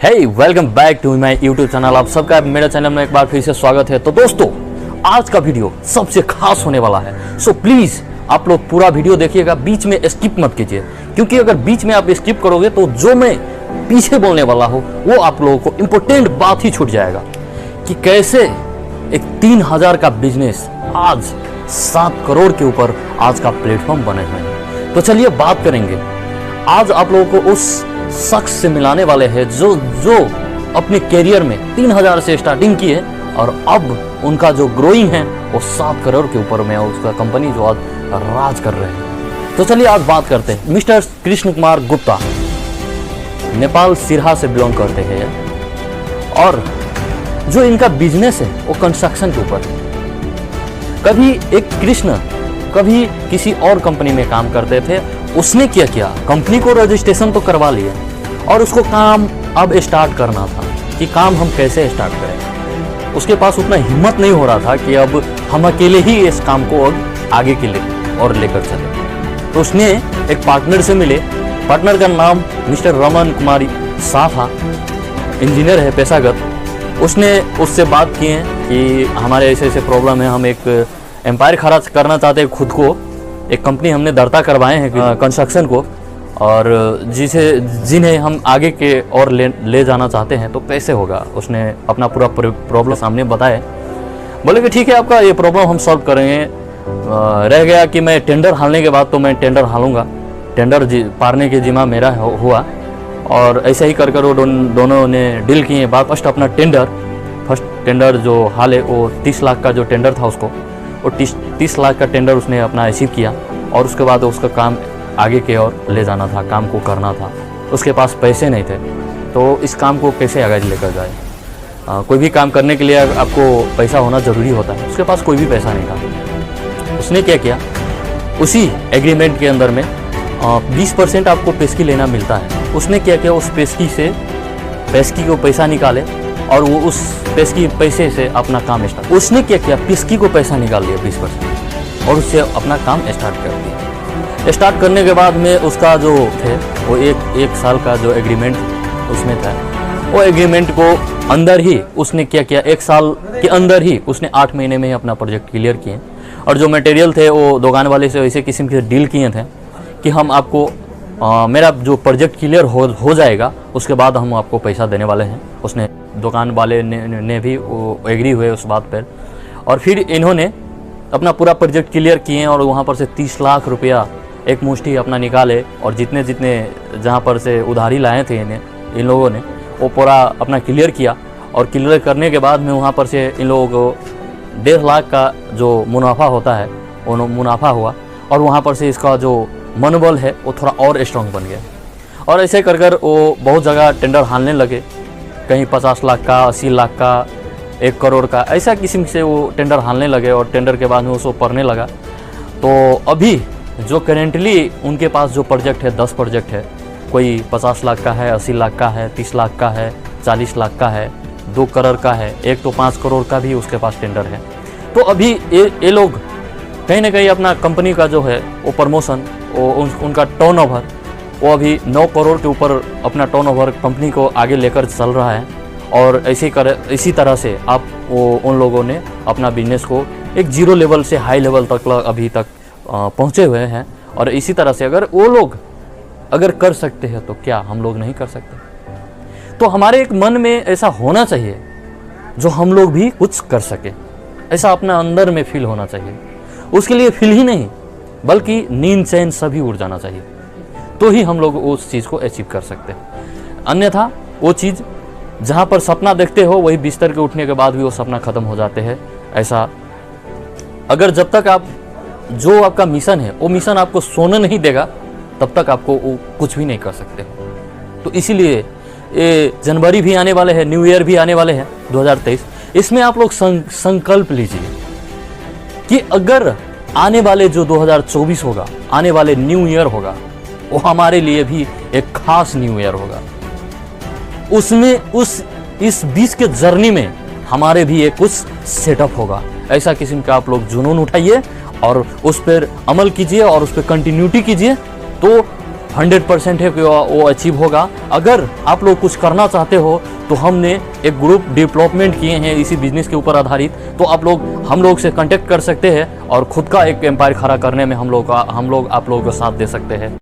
Hey welcome back to my YouTube channel. आप सबका मेरे चैनल में एक बार फिर से स्वागत है। तो दोस्तों, आज का वीडियो सबसे खास होने वाला है, सो प्लीज आप लोग पूरा वीडियो देखिएगा, बीच में स्किप मत कीजिए, क्योंकि अगर बीच में आप स्किप करोगे तो जो मैं पीछे बोलने वाला हूँ वो आप लोगों को इंपॉर्टेंट बात ही छूट जाएगा कि कैसे एक 3000 का बिजनेस आज 7 करोड़ के ऊपर आज का प्लेटफॉर्म बने हुए हैं। तो चलिए बात करेंगे। आज आप लोगों को उस शख्स से मिलाने वाले हैं जो अपने करियर में 3000 से स्टार्टिंग की है और अब उनका जो ग्रोइंग है वो 7 करोड़ के ऊपर में उसका कंपनी जो आज राज कर रहे हैं। तो चलिए आज बात करते हैं। मिस्टर कृष्ण कुमार गुप्ता नेपाल सिरहा से बिलोंग करते हैं और जो इनका बिजनेस है वो कंस्ट्रक्शन के ऊपर है। कभी एक कृष्ण कभी किसी और कंपनी में काम करते थे। उसने क्या किया, कंपनी को रजिस्ट्रेशन तो करवा लिया और उसको काम अब स्टार्ट करना था कि काम हम कैसे स्टार्ट करें। उसके पास उतना हिम्मत नहीं हो रहा था कि अब हम अकेले ही इस काम को अब आगे के लिए और लेकर चले। तो उसने एक पार्टनर से मिले। पार्टनर का नाम मिस्टर रमन कुमार शाह था, इंजीनियर है पेशागत। उसने उससे बात की है कि हमारे ऐसे ऐसे प्रॉब्लम है, हम एक एम्पायर खड़ा करना चाहते हैं, खुद को एक कंपनी हमने दर्ता करवाए हैं कंस्ट्रक्शन को, और जिन्हें हम आगे के और ले जाना चाहते हैं तो कैसे होगा। उसने अपना पूरा प्रॉब्लम सामने बताया। बोले कि ठीक है, आपका ये प्रॉब्लम हम सॉल्व करेंगे। रह गया कि मैं टेंडर हारने के बाद तो मैं टेंडर हारूंगा, टेंडर पारने के जिम्मा मेरा हुआ। और ऐसे ही कर वो दोनों ने डील किए बात। फर्स्ट टेंडर जो हाले वो 30 लाख का जो टेंडर था उसको वो 30 लाख का टेंडर उसने अपना अचीव किया। और उसके बाद उसका काम आगे के और ले जाना था, काम को करना था। उसके पास पैसे नहीं थे तो इस काम को कैसे आगे लेकर जाए। कोई भी काम करने के लिए आपको पैसा होना ज़रूरी होता है। उसके पास कोई भी पैसा नहीं था। उसने क्या किया, उसी एग्रीमेंट के अंदर में 20% आपको पेस्की लेना मिलता है। उसने क्या किया, उस पेस्की को पैसा निकाले और वो उस पेस्की पैसे से अपना काम स्टार्ट। उसने क्या किया, पेस्की को पैसा निकाल लिया 20% और उससे अपना काम स्टार्ट कर दिया। स्टार्ट करने के बाद में उसका जो थे वो एक साल का जो एग्रीमेंट उसमें था, वो एग्रीमेंट को अंदर ही उसने क्या किया, 1 साल के अंदर ही उसने 8 महीने में ही अपना प्रोजेक्ट क्लियर किए। और जो मटेरियल थे वो दुकान वाले से ऐसे किस्म के डील किए थे कि हम आपको मेरा जो प्रोजेक्ट क्लियर हो जाएगा उसके बाद हम आपको पैसा देने वाले हैं। उसने दुकान वाले ने भी वो एग्री हुए उस बात पर। और फिर इन्होंने अपना पूरा प्रोजेक्ट क्लियर किए और वहाँ पर से 30 लाख रुपया एक मुश्ती अपना निकाले। और जितने जहाँ पर से उधारी लाए थे इन लोगों ने वो पूरा अपना क्लियर किया। और क्लियर करने के बाद में वहाँ पर से इन लोगों को 1.5 लाख का जो मुनाफा होता है वो मुनाफा हुआ। और वहाँ पर से इसका जो मनोबल है वो थोड़ा और स्ट्रॉन्ग बन गया। और ऐसे कर वो बहुत जगह टेंडर हारने लगे, कहीं 50 लाख का, 80 लाख का, 1 करोड़ का, ऐसा किस्म से वो टेंडर हारने लगे। और टेंडर के बाद में उसको पढ़ने लगा। तो अभी जो करेंटली उनके पास जो प्रोजेक्ट है 10 प्रोजेक्ट है। कोई 50 लाख का है, 80 लाख का है, 30 लाख का है, 40 लाख का है, 2 करोड़ का है, एक तो 5 करोड़ का भी उसके पास टेंडर है। तो अभी ये लोग कहीं ना कहीं अपना कंपनी का जो है वो प्रमोशन, उनका टर्नओवर वो अभी 9 करोड़ के ऊपर अपना टर्नओवर कंपनी को आगे लेकर चल रहा है। और इसी तरह से आप उन लोगों ने अपना बिजनेस को एक 0 लेवल से हाई लेवल तक अभी तक पहुँचे हुए हैं। और इसी तरह से अगर वो लोग अगर कर सकते हैं तो क्या हम लोग नहीं कर सकते। तो हमारे एक मन में ऐसा होना चाहिए जो हम लोग भी कुछ कर सके, ऐसा अपना अंदर में फील होना चाहिए। उसके लिए फील ही नहीं बल्कि नींद चैन सभी उड़ जाना चाहिए, तो ही हम लोग उस चीज़ को अचीव कर सकते हैं। अन्यथा वो चीज़ जहाँ पर सपना देखते हो वही बिस्तर के उठने के बाद भी वो सपना ख़त्म हो जाते हैं। ऐसा अगर जब तक आप जो आपका मिशन है वो मिशन आपको सोने नहीं देगा तब तक आपको वो कुछ भी नहीं कर सकते। तो इसीलिए ये जनवरी भी आने वाले हैं, न्यू ईयर भी आने वाले हैं 2023। इसमें आप लोग संकल्प लीजिए कि अगर आने वाले जो 2024 होगा, आने वाले न्यू ईयर होगा, वो हमारे लिए भी एक खास न्यू ईयर होगा। उसमें इस 20 के जर्नी में हमारे भी एक कुछ सेटअप होगा। ऐसा किस्म का आप लोग जुनून उठाइए और उस पर अमल कीजिए और उस पर कंटिन्यूटी कीजिए। तो 100% है कि वो अचीव होगा। अगर आप लोग कुछ करना चाहते हो तो हमने एक ग्रुप डेवलपमेंट किए हैं इसी बिजनेस के ऊपर आधारित, तो हम लोग से कांटेक्ट कर सकते हैं और खुद का एक एम्पायर खड़ा करने में हम लोग आप लोगों का साथ दे सकते हैं।